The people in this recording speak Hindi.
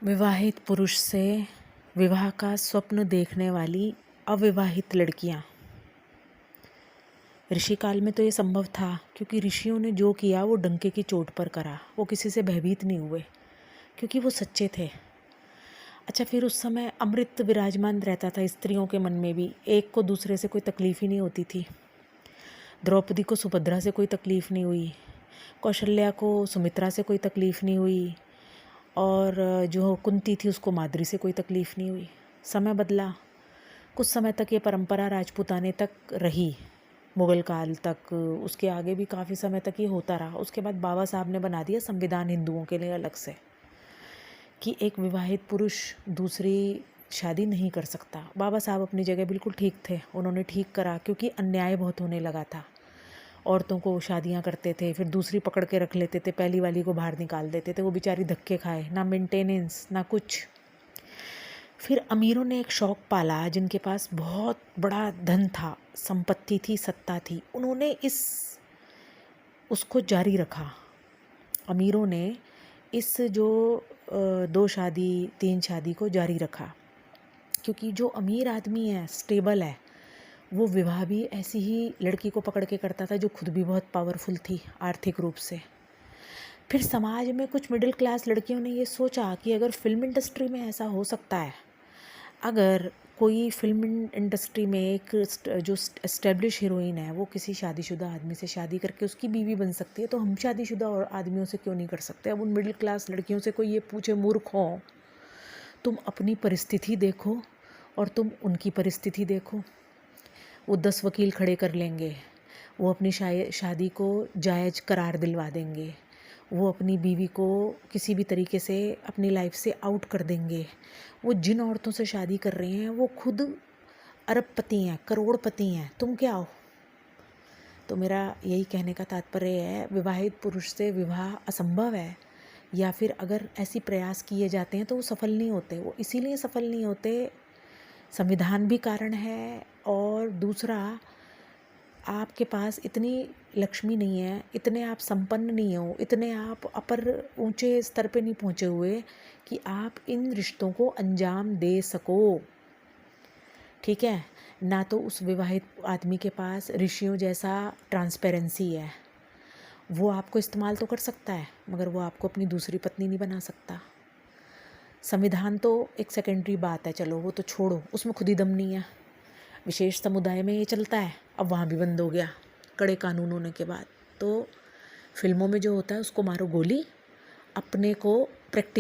विवाहित पुरुष से विवाह का स्वप्न देखने वाली अविवाहित लड़कियां। ऋषिकाल में तो ये संभव था क्योंकि ऋषियों ने जो किया वो डंके की चोट पर करा। वो किसी से भयभीत नहीं हुए क्योंकि वो सच्चे थे। अच्छा, फिर उस समय अमृत विराजमान रहता था स्त्रियों के मन में भी। एक को दूसरे से कोई तकलीफ़ ही नहीं होती थी। द्रौपदी को सुभद्रा से कोई तकलीफ़ नहीं हुई, कौशल्या को सुमित्रा से कोई तकलीफ़ नहीं हुई, और जो कुंती थी उसको माद्री से कोई तकलीफ़ नहीं हुई। समय बदला, कुछ समय तक ये परंपरा राजपूताने तक रही, मुग़ल काल तक, उसके आगे भी काफ़ी समय तक ये होता रहा। उसके बाद बाबा साहब ने बना दिया संविधान हिंदुओं के लिए अलग से कि एक विवाहित पुरुष दूसरी शादी नहीं कर सकता। बाबा साहब अपनी जगह बिल्कुल ठीक थे, उन्होंने ठीक करा क्योंकि अन्याय बहुत होने लगा था। औरतों को शादियां करते थे, फिर दूसरी पकड़ के रख लेते थे, पहली वाली को बाहर निकाल देते थे, वो बेचारी धक्के खाए, ना मेंटेनेंस ना कुछ। फिर अमीरों ने एक शौक पाला, जिनके पास बहुत बड़ा धन था, संपत्ति थी, सत्ता थी, उन्होंने उसको जारी रखा। अमीरों ने इस जो 2 शादी 3 शादी को जारी रखा क्योंकि जो अमीर आदमी है, स्टेबल है, वो विवाह भी ऐसी ही लड़की को पकड़ के करता था जो खुद भी बहुत पावरफुल थी आर्थिक रूप से। फिर समाज में कुछ मिडिल क्लास लड़कियों ने ये सोचा कि अगर फिल्म इंडस्ट्री में ऐसा हो सकता है, अगर कोई फिल्म इंडस्ट्री में एक जो एस्टेब्लिश हीरोइन है वो किसी शादीशुदा आदमी से शादी करके उसकी बीवी बन सकती है, तो हम शादीशुदा और आदमियों से क्यों नहीं कर सकते। अब उन मिडिल क्लास लड़कियों से कोई ये पूछे, मूर्ख हो, तुम अपनी परिस्थिति देखो और तुम उनकी परिस्थिति देखो। वो 10 वकील खड़े कर लेंगे, वो अपनी शादी को जायज़ करार दिलवा देंगे, वो अपनी बीवी को किसी भी तरीके से अपनी लाइफ से आउट कर देंगे। वो जिन औरतों से शादी कर रहे हैं वो खुद अरबपति हैं, करोड़पति हैं, तुम क्या हो। तो मेरा यही कहने का तात्पर्य है, विवाहित पुरुष से विवाह असंभव है, या फिर अगर ऐसी प्रयास किए जाते हैं तो वो सफल नहीं होते। वो इसीलिए सफल नहीं होते, संविधान भी कारण है, और दूसरा, आपके पास इतनी लक्ष्मी नहीं है, इतने आप संपन्न नहीं हो, इतने आप अपर ऊंचे स्तर पे नहीं पहुंचे हुए कि आप इन रिश्तों को अंजाम दे सको। ठीक है ना। तो उस विवाहित आदमी के पास ऋषियों जैसा ट्रांसपेरेंसी है, वो आपको इस्तेमाल तो कर सकता है मगर वो आपको अपनी दूसरी पत्नी नहीं बना सकता। संविधान तो एक सेकेंडरी बात है, चलो वो तो छोड़ो, उसमें खुद ही दम नहीं है। विशेष समुदाय में ये चलता है, अब वहाँ भी बंद हो गया कड़े कानून होने के बाद। तो फिल्मों में जो होता है उसको मारो गोली, अपने को प्रैक्टिकल